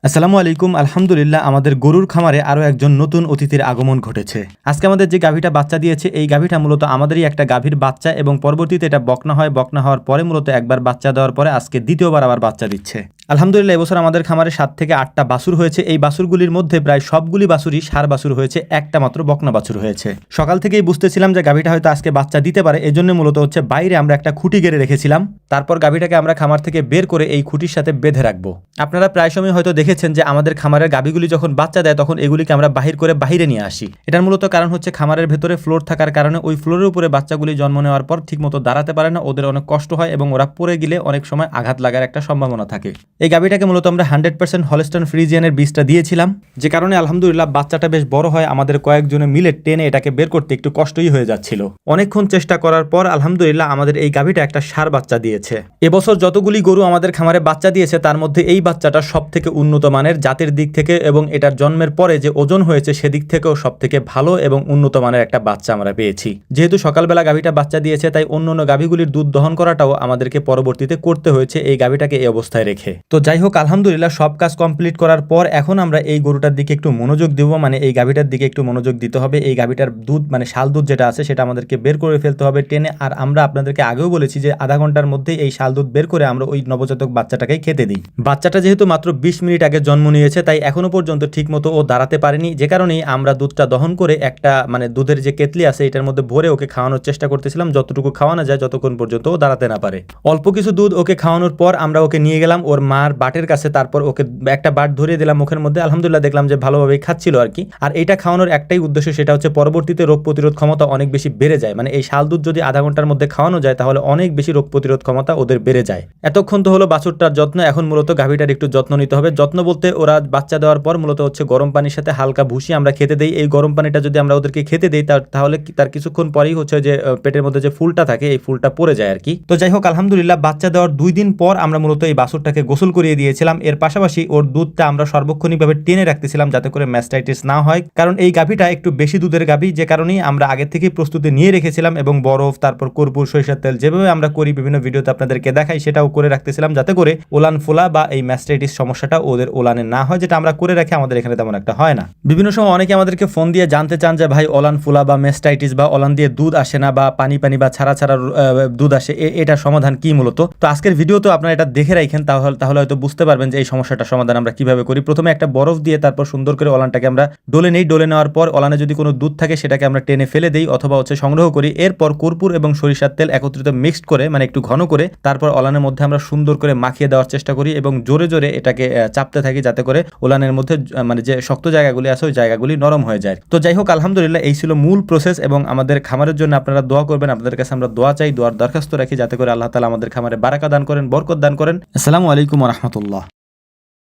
আসসালামু আলাইকুম। আলহামদুলিল্লাহ, আমাদের গরুর খামারে আরও একজন নতুন অতিথির আগমন ঘটেছে। আজকে আমাদের যে গাভীটা বাচ্চা দিয়েছে, এই গাভীটা মূলত আমাদেরই একটা গাভীর বাচ্চা এবং পরবর্তীতে এটা বকনা হয়। বকনা হওয়ার পরে মূলত একবার বাচ্চা দেওয়ার পরে আজকে দ্বিতীয়বার আবার বাচ্চা দিচ্ছে। আলহামদুলিল্লাহ, এবছর আমাদের খামারে 7 থেকে 8টা বাছুর হয়েছে। এই বাছুরগুলির মধ্যে প্রায় সবগুলি বাছুরই ষাঁড় বাছুর হয়েছে, একটা মাত্র বকনা বাছুর হয়েছে। সকাল থেকেই বুঝতেছিলাম যে গাভীটা হয়তো আজকে বাচ্চা দিতে পারে, এজন্য মূলত হচ্ছে বাইরে আমরা একটা খুঁটি গেড়ে রেখেছিলাম। তারপর গাভীটাকে আমরা খামার থেকে বের করে এই খুঁটির সাথে বেঁধে রাখবো। আপনারা প্রায় সময় হয়তো দেখেছেন যে আমাদের খামারের গাভীগুলি যখন বাচ্চা দেয় তখন এগুলিকে আমরা বাহির করে বাইরে নিয়ে আসি। এটার মূলত কারণ হচ্ছে খামারের ভেতরে ফ্লোর থাকার কারণে ওই ফ্লোরের উপরে বাচ্চাগুলি জন্ম নেওয়ার পর ঠিকমতো দাঁড়াতে পারে না, ওদের অনেক কষ্ট হয় এবং ওরা পড়ে গেলে অনেক সময় আঘাত লাগার একটা সম্ভাবনা থাকে। এই গাভীটাকে মূলত আমরা 100% হলস্টাইন ফ্রিজিয়ানের বীজটা দিয়েছিলাম, যে কারণে আলহামদুলিল্লাহ বাচ্চাটা বেশ বড় হয়। আমাদের কয়েকজনে মিলে টেনে এটাকে বের করতে একটু কষ্টই হয়ে যাচ্ছিল। অনেকক্ষণ চেষ্টা করার পর আলহামদুলিল্লাহ আমাদের এই গাভীটা একটা ষাঁড় বাচ্চা দিয়েছে। এবছর যতগুলি গরু আমাদের খামারে বাচ্চা দিয়েছে তার মধ্যে এই বাচ্চাটা সব থেকে উন্নত মানের জাতের দিক থেকে এবং এটার জন্মের পরে যে ওজন হয়েছে সেদিক থেকেও সব থেকে ভালো এবং উন্নত মানের একটা বাচ্চা আমরা পেয়েছি। যেহেতু সকালবেলা গাভীটা বাচ্চা দিয়েছে তাই অন্য গাভীগুলির দুধ দহন করাটাও আমাদেরকে পরবর্তীতে করতে হয়েছে এই গাভীটাকে এই অবস্থায় রেখে। তো যাই হোক, আলহামদুলিল্লাহ সব কাজ কমপ্লিট করার পর এখন আমরা এই গরুটার দিকে একটু মনোযোগ দেবো, মানে এই গাভীটার দিকে একটু মনোযোগ দিতে হবে। এই গাভীটার দুধ মানে শাল দুধ যেটা আছে সেটা আমাদেরকে বের করে ফেলতে হবে টেনে। আর আমরা আপনাদেরকে আগেও বলেছি যে আধা ঘন্টার মধ্যে এই শাল দুধ বের করে আমরা ওই নবজাতক বাচ্চাটাকে খেতে দিই। বাচ্চাটা যেহেতু মাত্র 20 মিনিট আগে জন্ম নিয়েছে তাই এখনো পর্যন্ত ঠিকমতো ও দাঁড়াতে পারেনি, যে কারণেই আমরা দুধটা দহন করে একটা মানে দুধের যে কেতলি আছে এটার মধ্যে ভরে ওকে খাওয়ানোর চেষ্টা করতেছিলাম, যতটুকু খাওয়ানো যায় যতক্ষণ পর্যন্ত ও দাঁড়াতে না পারে। অল্প কিছু দুধ ওকে খাওয়ানোর পর আমরা ওকে নিয়ে গেলাম ওর মার বাটের কাছে। তারপর ওকে একটা বাট ধরিয়ে দিলাম মুখের মধ্যে। আলহামদুলিল্লাহ দেখলাম যে ভালোভাবেই খাচ্ছিল আর কি। আর এটা খাওয়ানোর একটাই উদ্দেশ্য, সেটা হচ্ছে পরবর্তীতে রোগ প্রতিরোধ ক্ষমতা অনেক বেশি বেড়ে যায়। মানে এই শাল দুধ যদি আধা ঘন্টার মধ্যে খাওয়ানো যায় তাহলে অনেক বেশি রোগ প্রতিরোধ ক্ষমতা ওদের বেড়ে যায়। এতক্ষণ তো হলো বাছুরটার যত্ন, এখন মূলত গাভীটার একটু যত্ন নিতে হবে। যত্ন বলতে ওরা বাচ্চা দেওয়ার পর মূলত হচ্ছে গরম পানির সাথে হালকা ভুসি আমরা খেতে দেই। এই গরম পানিটা যদি আমরা ওদেরকে খেতে দেই তাহলে তার কিছুক্ষণ পরেই হচ্ছে যে পেটের মধ্যে যে ফুলটা থাকে এই ফুলটা পড়ে যায় আর কি। তো যাই হোক, আলহামদুলিল্লাহ বাচ্চা দেওয়ার 2 দিন পর আমরা মূলত এই বাছুরটাকে গোসল করিয়ে দিয়েছিলাম। এর পাশাপাশি ওর দুধটা আমরা সর্বক্ষণিকভাবে টেনে রাখতেছিলাম যাতে করে ম্যাস্টাইটিস না হয়, কারণ এই গাভীটা একটু বেশি দুধের গাভী, যে কারণেই আমরা আগে থেকেই প্রস্তুতি নিয়ে রেখেছিলাম এবং বরফ তারপর কর্পূর সরিষার তেল যেভাবে আমরা করি বিভিন্ন ভিডিওতে আপনাদেরকে দেখাই সেটাও করে রাখতেছিলাম যাতে করে ওলান ফোলা বা এই ম্যাস্টাইটিস সমস্যাটা ওদের ওলানে না হয়, যেটা আমরা করে রাখি আমাদের এখানে তেমন একটা হয় না। বিভিন্ন সময় অনেকে আমাদেরকে ফোন দিয়ে জানতে চান যে ভাই ওলান ফোলা বা ম্যাস্টাইটিস বা ওলান দিয়ে দুধ আসে না বা পানি পানি বা ছাড়া ছাড়া দুধ আসে, এটার সমাধান কি মূলত। তো আজকের ভিডিও তো আপনারা এটা দেখে রাখেন, তাহলে হয়তো বুঝতে পারবেন যে এই সমস্যাটার সমাধান আমরা কিভাবে করি। প্রথমে একটা বরফ দিয়ে তারপর সুন্দর করে ওলানটাকে আমরা ডলে নেই। ডলে নেওয়ার পর ওলানে যদি কোনো দুধ থাকে সেটাকে আমরা টেনে ফেলে দেই অথবা হচ্ছে সংগ্রহ করি। এরপর কর্পূর এবং সরিষার তেল একত্রিত মিক্সড করে মানে একটু ঘন করে তারপর ওলানের মধ্যে আমরা সুন্দর করে মাখিয়ে দেওয়ার চেষ্টা করি এবং জোরে জোরে এটাকে চাপতে থাকি যাতে করে ওলানের মধ্যে মানে যে শক্ত জায়গাগুলি আছে ওই জায়গাগুলি নরম হয়ে যায়। তো যাই হোক, আলহামদুলিল্লাহ এই ছিল মূল প্রসেস এবং আমাদের খামারের জন্য আপনারা দোয়া করবেন। আপনাদের কাছে আমরা দোয়া চাই, দোয়ার দরখাস্ত রাখি যাতে করে আল্লাহ তাআলা আমাদের খামারে বারাকা দান করেন, বরকত দান করেন। আসসালামু আলাইকুম ওয়া রাহমাতুল্লাহ।